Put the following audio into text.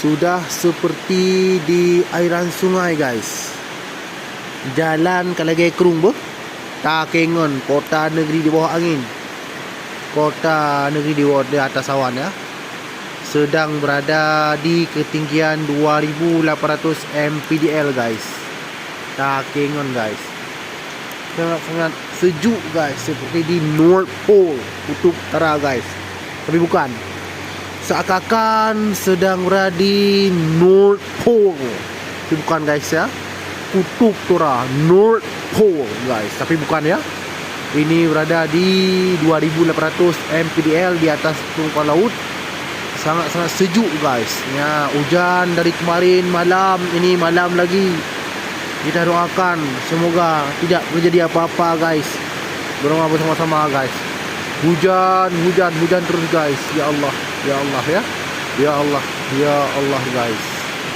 Sudah seperti di airan sungai guys. Jalan Kalagay Krung boh. Takengon, kota negeri di bawah angin. Kota negeri di atas awan ya. Sedang berada di ketinggian 2800 mPDL guys. Takengon guys. Sangat-sangat sejuk guys, seperti di North Pole, kutub utara guys. Tapi bukan. Seakan-akan sedang berada di North Pole. Tapi bukan guys ya. Kutub utara North Pole guys. Tapi bukan ya. Ini berada di 2800 mPDL di atas permukaan laut. Sangat-sangat sejuk guys. Ya, hujan dari kemarin malam, ini malam lagi. Kita doakan semoga tidak terjadi apa-apa guys. Berdoa bersama-sama guys. Hujan terus guys. Ya Allah ya. Ya Allah, ya Allah guys.